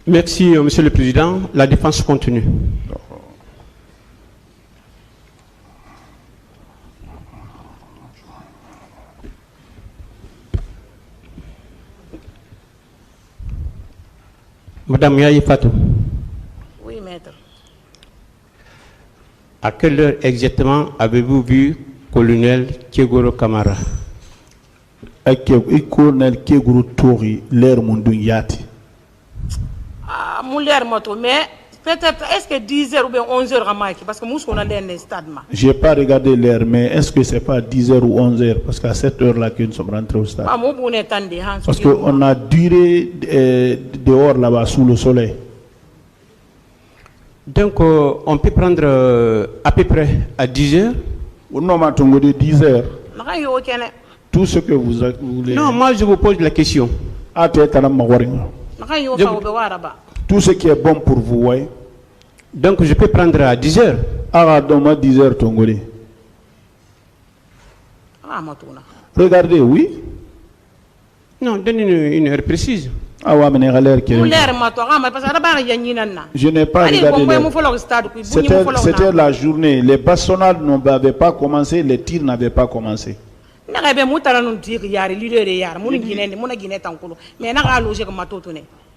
Merci, Monsieur le Président. La défense continue. Madame Yaye Fatou. Oui, maître. À quelle heure exactement avez-vous vu colonel Kegoro Kamara? Colonel Kegoro Tori, l'air Munduyati. Ah, mon l'air moto, mais peut-être est-ce que 10h ou bien 11h parce que nous sommes dans le stade. Je n'ai pas regardé l'heure, mais est-ce que c'est pas 10h ou 11h? Parce qu'à cette heure-là que nous sommes rentrés au stade. Parce qu'on a duré dehors là-bas sous le soleil. Donc, on peut prendre à peu près à 10h? Non, mais 10h. Tout ce que vous voulez. Non, moi je vous pose la question. Tout ce qui est bon pour vous, oui. Donc, je peux prendre à 10h? Ah, donne-moi 10h, Tongolais. Regardez, oui. Non, donnez une heure précise. Ah ouais, mais l'air qui est. Je n'ai pas regardé l'heure. C'était la journée. Les bastonnades n'avaient pas commencé, les tirs n'avaient pas commencé.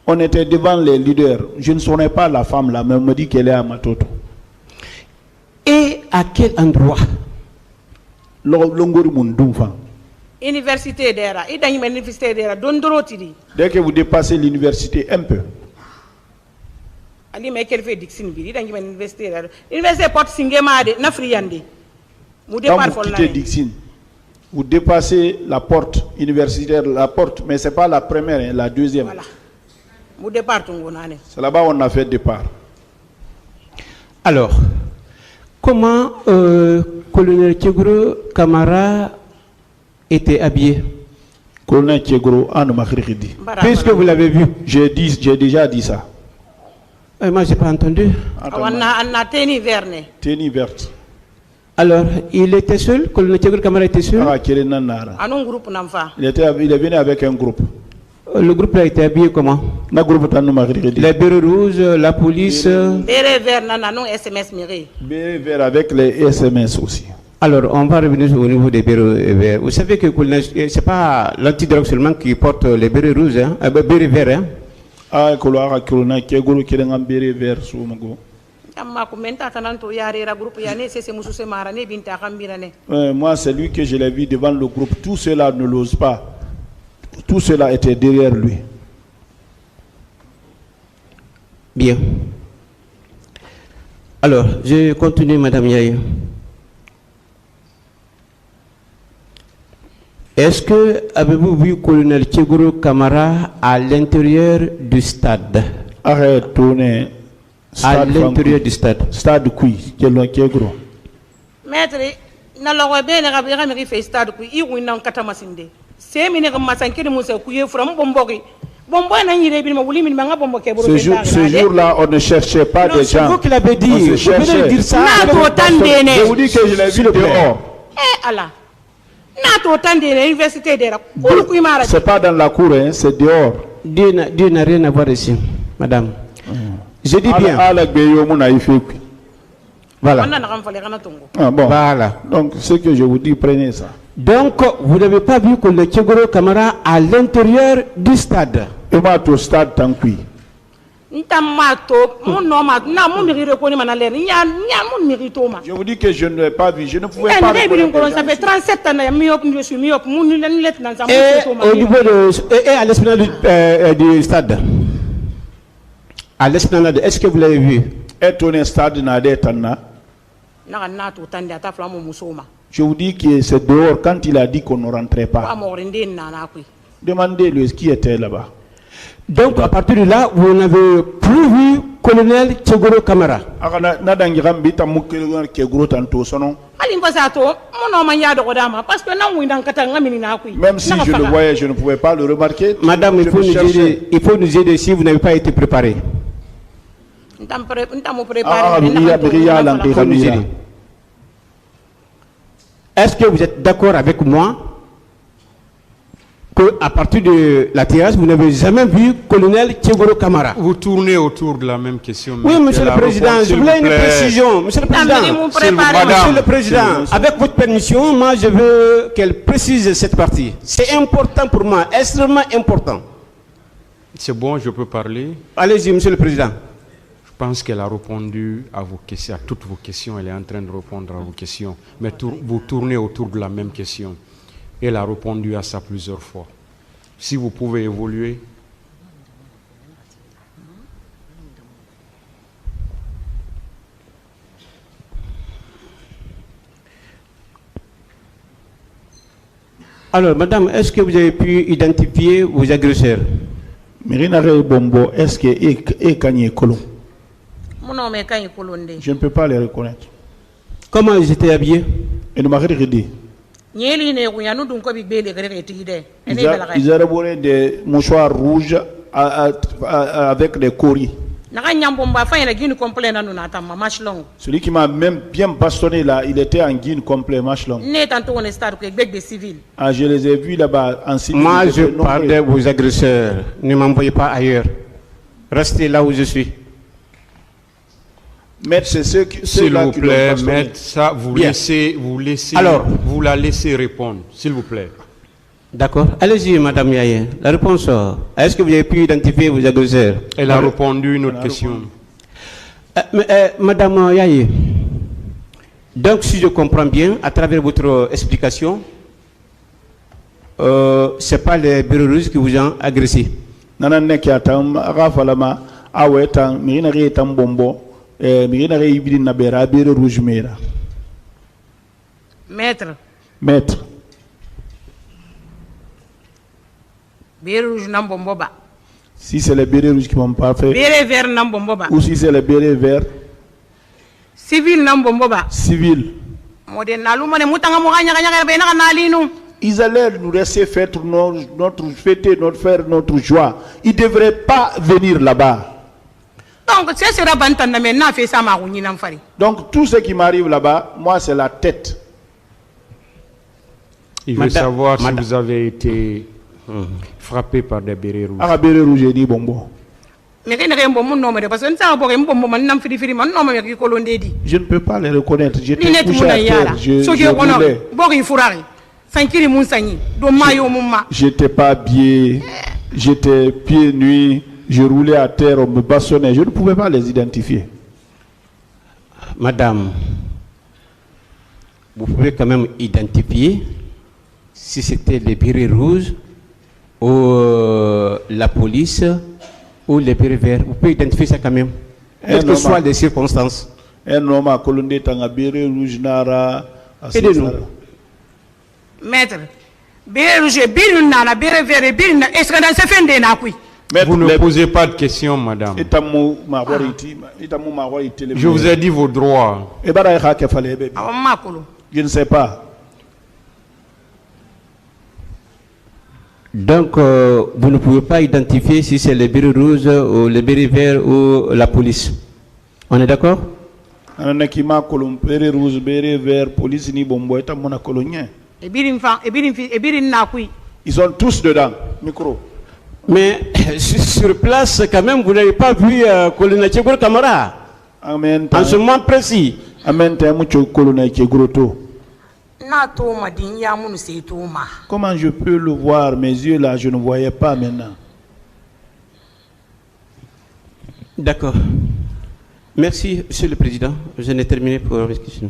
On était devant les leaders. Je ne connais pas la femme là, mais on me dit qu'elle est à Matoto. Et à quel endroit? Université d'Era. Dès que vous dépassez l'université un peu. Quand vous quittez Dixine, vous dépassez la porte universitaire, la porte, mais ce n'est pas la première, hein, la deuxième. Voilà. C'est là-bas où on a fait départ. Alors, comment colonel Kegoro Kamara était habillé? Colonel Kegoro, puisque vous l'avez vu. J'ai déjà dit ça. Moi, je n'ai pas entendu. Tenue verte. Alors, il était seul? Colonel Kegoro Kamara était seul? Il est venu avec un groupe. Le groupe a été habillé comment? Les bérets rouges, la police. Béret vert avec les SMS aussi. Alors, on va revenir au niveau des bérets verts. Vous savez que ce n'est pas l'antidrogue seulement qui porte les bérets rouges, hein? Bérets verts. Hein? Ah, colonel Kegoro qui est un béret vert. Moi, c'est lui que je l'ai vu devant le groupe. Tout cela ne l'ose pas. Tout cela était derrière lui. Bien. Alors, je continue, Madame Yaye. Est-ce que avez-vous vu colonel Kegoro Kamara à l'intérieur du stade? Arrête, tourner. À l'intérieur du stade. Stade qui Kegoro. Maître, ce jour-là, on ne cherchait pas des gens. C'est vous qui l'avez dit. Vous venez dire ça. Je vous dis que je l'ai vu dehors. C'est pas dans la cour, hein, c'est dehors. Dieu n'a rien à voir ici, madame. Je dis bien. Voilà. Ah, bon. Voilà. Donc, ce que je vous dis, prenez ça. Donc, vous n'avez pas vu que le Kegoro Kamara à l'intérieur du stade? Et moi, au stade, tant que je vous dis que je ne l'ai pas vu. Je ne pouvais pas. Ça fait 37 ans je suis myope. Et au niveau de, et à l'esplanade du stade. À l'esplanade, est-ce que vous l'avez vu? Et stade je vous dis que c'est dehors quand il a dit qu'on ne rentrait pas. Demandez-le ce qui était là-bas. Donc à partir de là, vous n'avez plus vu colonel Kegoro Kamara. Même si je le voyais, je ne pouvais pas le remarquer. Madame, il faut nous aider si vous n'avez pas été préparé. Est-ce que vous êtes d'accord avec moi qu'à partir de la terrasse, vous n'avez jamais vu colonel Tchegoro Kamara. Vous tournez autour de la même question. Oui, monsieur le Président, je voulais une précision. Monsieur le Président, monsieur le Président, avec votre permission, moi je veux qu'elle précise cette partie. C'est important pour moi, extrêmement important. C'est bon, je peux parler. Allez-y, monsieur le Président. Je pense qu'elle a répondu à vos questions, à toutes vos questions. Elle est en train de répondre à vos questions. Mais vous tournez autour de la même question. Elle a répondu à ça plusieurs fois. Si vous pouvez évoluer. Alors, madame, est-ce que vous avez pu identifier vos agresseurs? Mirinare Bombo, est-ce que est Kanye Kolo? Je ne peux pas les reconnaître. Comment ils étaient habillés? Et nous m'avons regardé. Ils avaient des mouchoirs rouges avec des coris. Celui qui m'a même bien bastonné là, il était en guine complet, manche longue. Ah, je les ai vus là-bas en civil. Moi, je parle de vos agresseurs. Ne m'envoyez pas ailleurs. Restez là où je suis. Maître, c'est ceux qui... S'il vous plaît, maître, ça, vous la laissez répondre, s'il vous plaît. D'accord. Allez-y, madame Yaye. La réponse, est-ce que vous avez pu identifier vos agresseurs? Elle a répondu une autre question. Madame Yaye, donc si je comprends bien, à travers votre explication, ce n'est pas les bureaux russes qui vous ont agressé. Maître. Si c'est les bérets rouges qui m'ont pas fait, ou si c'est les bérets verts, civil. Civil. Ils allaient nous laisser faire notre fête, notre joie. Ils ne devraient pas venir là-bas. Donc tout ce qui m'arrive là-bas, moi c'est la tête. Il veut savoir si vous avez été frappé par des bérets rouges. Ah, bérets rouges, j'ai dit bonbon. Je ne peux pas les reconnaître. J'étais couché à terre. J'étais pas habillé. J'étais pieds nus. Je roulais à terre, on me bastonnait. Je ne pouvais pas les identifier. Madame, vous pouvez quand même identifier si c'était les bérets rouges ou la police ou les bérets verts. Vous pouvez identifier ça quand même, quelles que soient les circonstances. Un homme a colonisé un béret rouge nara. Aidez-nous. Maître, béret rouge, béret nara, béret vert, est-ce que dans ce fin de n'appui? Vous ne posez pas de questions, madame. Je vous ai dit vos droits. Je ne sais pas. Donc, vous ne pouvez pas identifier si c'est les bérets rouges ou les bérets verts ou la police. On est d'accord? Ils sont tous dedans. Micro. Mais sur place, quand même, vous n'avez pas vu colonel Tchegoro Kamara en ce moment précis. Comment je peux le voir? Mes yeux là, je ne voyais pas maintenant. D'accord. Merci, Monsieur le Président. Je n'ai terminé pour la question.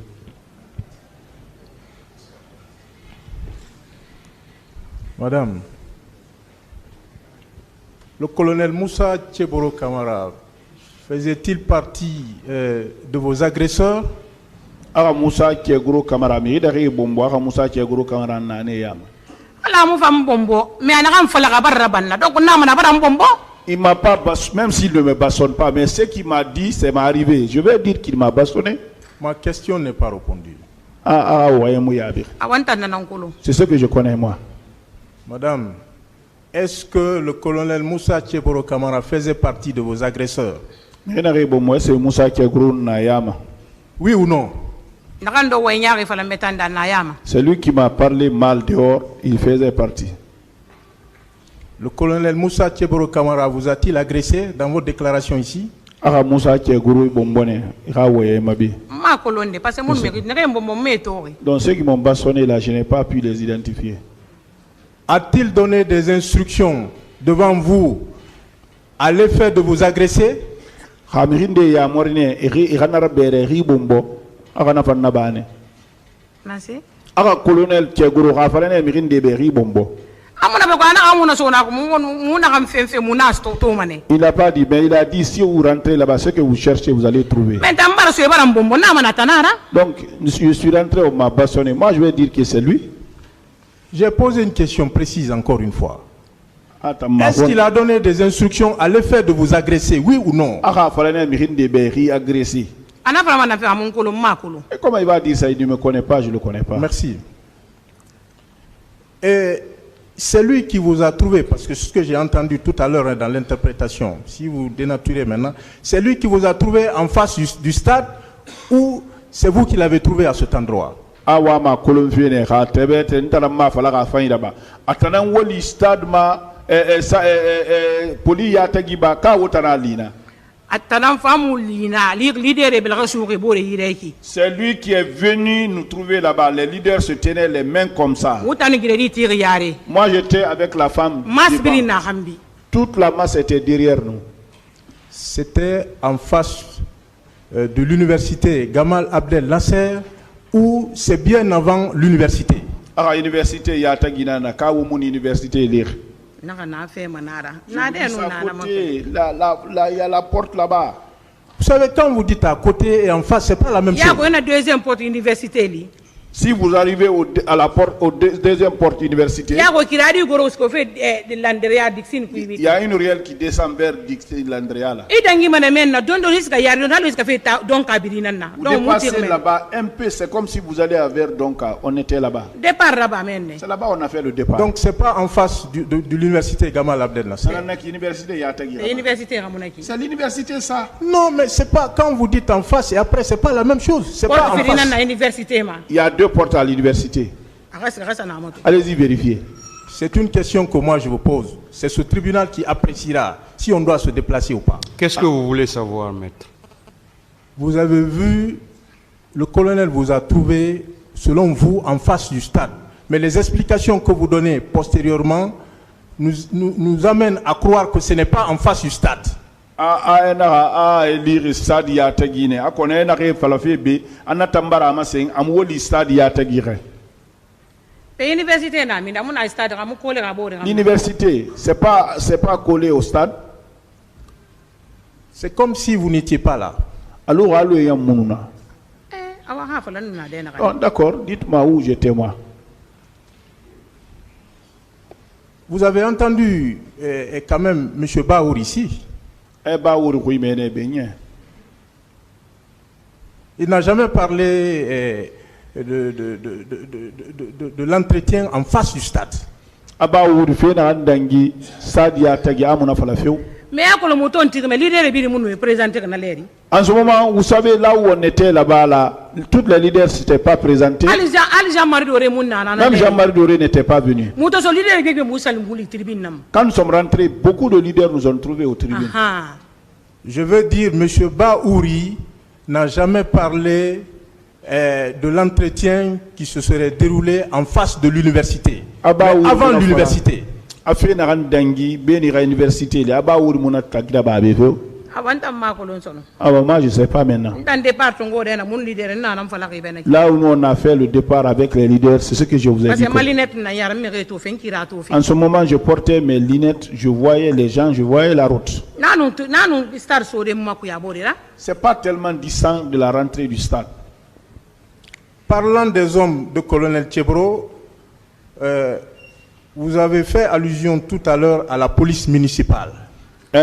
Madame, le colonel Moussa Tchegoro Kamara faisait-il partie de vos agresseurs? Aga Moussa Tchegoro Kamara, mais il a bombo. Aga Moussa Tchegoro Kamara nane yam. Ala mou fam bombo, mais anagam falaga barabana. Donc on a manabara bombo. Il m'a pas bastonné, même s'il ne me bastonne pas, mais ce qu'il m'a dit, c'est m'est arrivé. Je vais dire qu'il m'a bastonné. Ma question n'est pas répondue. C'est ce que je connais moi. Madame, est-ce que le colonel Moussa Tchegoro Kamara faisait partie de vos agresseurs? Oui ou non? C'est lui qui m'a parlé mal dehors, il faisait partie. Le colonel Moussa Tcheboro Kamara vous a-t-il agressé dans votre déclaration ici? Aga Moussa Tcheguru Bombone, Rawaye Mabi. Ma colonne, parce que mon mérite n'est pas mon méthode. Donc ceux qui m'ont bastonné là, je n'ai pas pu les identifier. A-t-il donné des instructions devant vous à l'effet de vous agresser? Hamirinde ya morine, Iranara Bere, Ribombo, Arana Fanabane. Merci. Aga colonel Tcheguru, Rafarane, Mirinde Beri Bombo. Il n'a pas dit, mais il a dit si vous rentrez là-bas, ce que vous cherchez, vous allez trouver. Donc, je suis rentré, on m'a bastonné. Moi, je vais dire que c'est lui. J'ai posé une question précise encore une fois. Est-ce qu'il a donné des instructions à l'effet de vous agresser, oui ou non? Et comment il va dire ça? Il ne me connaît pas, je ne le connais pas. Merci. Et c'est lui qui vous a trouvé, parce que ce que j'ai entendu tout à l'heure dans l'interprétation, si vous dénaturez maintenant, c'est lui qui vous a trouvé en face du stade ou c'est vous qui l'avez trouvé à cet endroit? C'est lui qui est venu nous trouver là-bas. Les leaders se tenaient les mains comme ça. Moi j'étais avec la femme. Toute la masse était derrière nous. C'était en face de l'université Gamal Abdel Nasser ou c'est bien avant l'université? À l'université, il y a université lire. Il y a la porte là-bas. Vous savez, quand vous dites à côté et en face, c'est pas la même chose. Il y a une deuxième porte université. Si vous arrivez à la porte, deuxième porte université, il y a une ruelle qui descend vers Dixie Landrea. Vous dépassez là-bas un peu, c'est comme si vous allez vers Donka. On était là-bas. C'est là-bas on a fait le départ. Donc c'est pas en face de l'université Gamal Abdel Nasser. C'est l'université ça. Non, mais c'est pas quand vous dites en face et après c'est pas la même chose. C'est pas en face. Il y a deux portes à l'université. Allez-y vérifier. C'est une question que moi je vous pose. C'est ce tribunal qui appréciera si on doit se déplacer ou pas. Qu'est-ce que vous voulez savoir, maître? Vous avez vu, le colonel vous a trouvé, selon vous, en face du stade. Mais les explications que vous donnez postérieurement nous amènent à croire que ce n'est pas en face du stade. L'université, c'est pas collé au stade. C'est comme si vous n'étiez pas là. Alors, d'accord, dites-moi où j'étais moi. Vous avez entendu quand même M. Baour ici. Il n'a jamais parlé de l'entretien en face du stade. Mais en ce moment, vous savez, là où on était là-bas, là, tous les leaders ne s'étaient pas présentés. Même Jean-Marie Doré n'était pas venu. Quand nous sommes rentrés, beaucoup de leaders nous ont trouvés au tribune. Je veux dire, M. Baouri n'a jamais parlé de l'entretien qui se serait déroulé en face de l'université. Avant l'université. Moi, je ne sais pas maintenant. Là où nous on a fait le départ avec les leaders, c'est ce que je vous ai dit. En ce moment, je portais mes lunettes, je voyais les gens, je voyais la route. C'est pas tellement distant de la rentrée du stade. Parlant des hommes de colonel Tcheboro, vous avez fait allusion tout à l'heure à la police municipale. Tout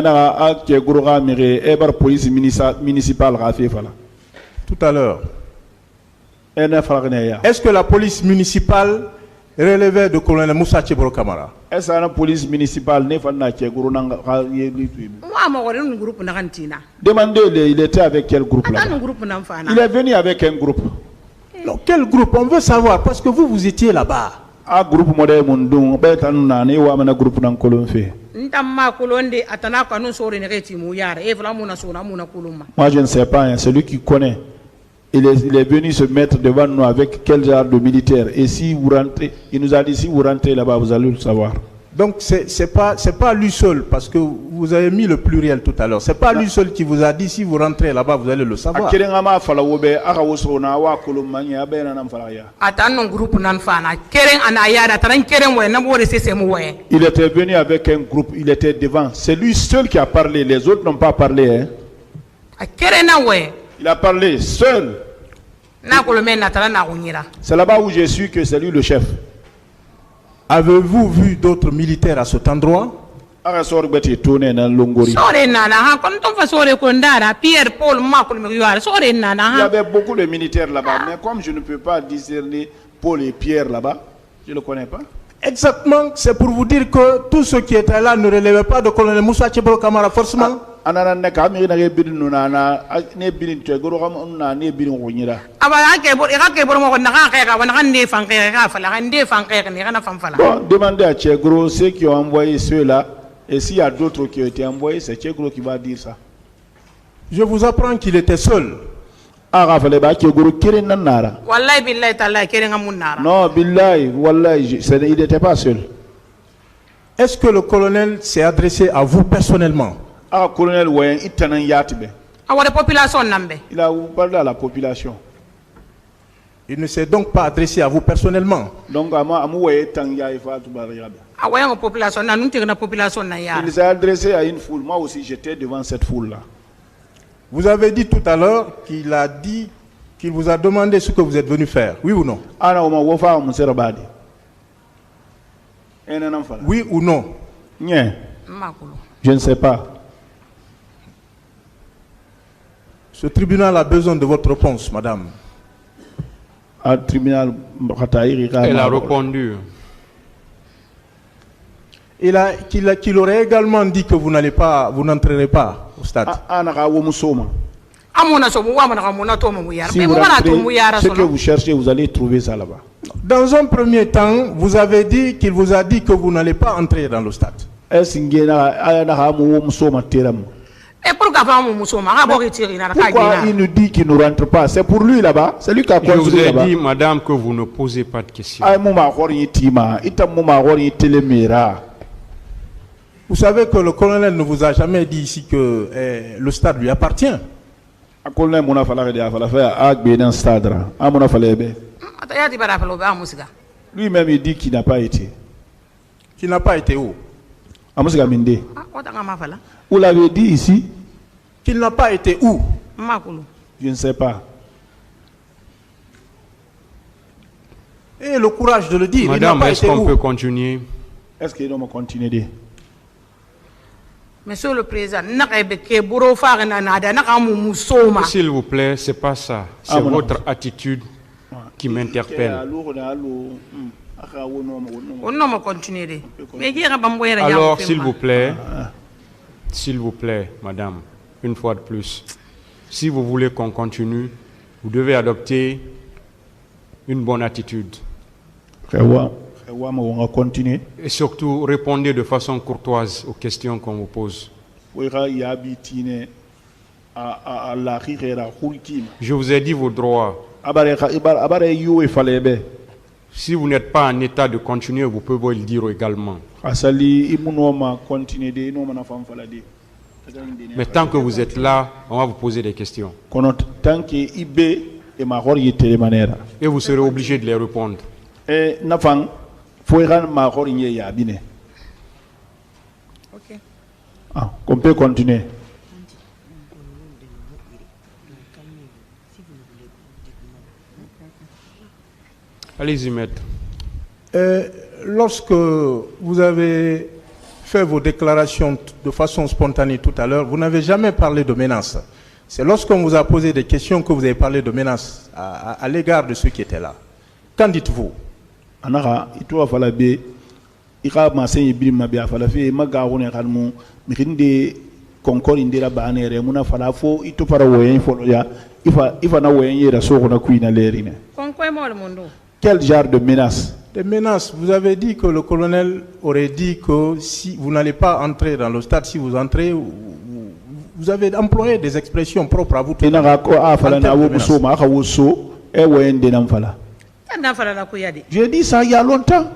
à l'heure. Est-ce que la police municipale relevait de colonel Moussa Tcheboro Kamara? Est-ce que la police municipale demandez-le, il était avec quel groupe là? Il est venu avec un groupe. Non, quel groupe? On veut savoir parce que vous étiez là-bas. a groupe modèle mundung be tanuna ne wa mana groupe nan kolon fe ntamma kolonde atana kanu sore ne reti mu yara e vla muna sona muna koloma. Moi je ne sais pas, hein, celui qui connaît il est venu se mettre devant nous avec quel genre de militaire, et si vous rentrez, il nous a dit si vous rentrez là-bas vous allez le savoir. Donc c'est pas lui seul, parce que vous avez mis le pluriel tout à l'heure. C'est pas lui seul qui vous a dit si vous rentrez là-bas vous allez le savoir. Il était venu avec un groupe, il était devant. C'est lui seul qui a parlé, les autres n'ont pas parlé. Hein. Il a parlé seul. C'est là-bas où j'ai su que c'est lui le chef. Avez-vous vu d'autres militaires à cet endroit? Il y avait beaucoup de militaires là-bas, mais comme je ne peux pas discerner Paul et Pierre là-bas, je ne le connais pas. Exactement, c'est pour vous dire que tous ceux qui étaient là ne relevaient pas de colonel Moussa Tchebro Kamara forcément. Demandez à Tchegro ceux qui ont envoyé ceux-là, et s'il y a d'autres qui ont été envoyés, c'est Tchegro qui va dire ça. Je vous apprends qu'il était seul. Non, billahi, wallahi, il n'était pas seul. Est-ce que le colonel s'est adressé à vous personnellement? Colonel, il a parlé à la population. Il ne s'est donc pas adressé à vous personnellement. Donc, il s'est adressé à une foule. Moi aussi, j'étais devant cette foule-là. Vous avez dit tout à l'heure qu'il a dit qu'il vous a demandé ce que vous êtes venu faire. Oui ou non? Oui ou non? Je ne sais pas. Ce tribunal a besoin de votre réponse, madame. Elle a répondu. Qu'il aurait également dit que vous n'entrerez pas au stade. Si vous rentrez, ce que vous cherchez, vous allez trouver ça là-bas. Dans un premier temps, vous avez dit qu'il vous a dit que vous n'allez pas entrer dans le stade. Pourquoi il nous dit qu'il ne rentre pas? C'est pour lui là-bas. C'est lui qui a construit là-bas. Je vous ai dit, madame, que vous ne posez pas de questions. Vous savez que le colonel ne vous a jamais dit ici que le stade lui appartient. Lui-même il dit qu'il n'a pas été. Qu'il n'a pas été où? Vous l'avez dit ici? Qu'il n'a pas été où? Je ne sais pas. Et le courage de le dire. Madame, est-ce qu'on peut continuer? Est-ce qu'il doit continuer? Monsieur le Président, s'il vous plaît, c'est pas ça. C'est votre attitude qui m'interpelle. Alors, s'il vous plaît, madame, une fois de plus, si vous voulez qu'on continue, vous devez adopter une bonne attitude. Et surtout, répondez de façon courtoise aux questions qu'on vous pose. Je vous ai dit vos droits. Si vous n'êtes pas en état de continuer, vous pouvez le dire également. Mais tant que vous êtes là, on va vous poser des questions. Et vous serez obligé de les répondre. On peut continuer. Allez-y, maître. Lorsque vous avez fait vos déclarations de façon spontanée tout à l'heure, vous n'avez jamais parlé de menaces. C'est lorsqu'on vous a posé des questions que vous avez parlé de menaces à l'égard de ceux qui étaient là. Qu'en dites-vous? Quel genre de menace? Les menaces, vous avez dit que le colonel aurait dit que si vous n'allez pas entrer dans le stade, si vous entrez, vous avez employé des expressions propres à vous. J'ai dit ça il y a longtemps.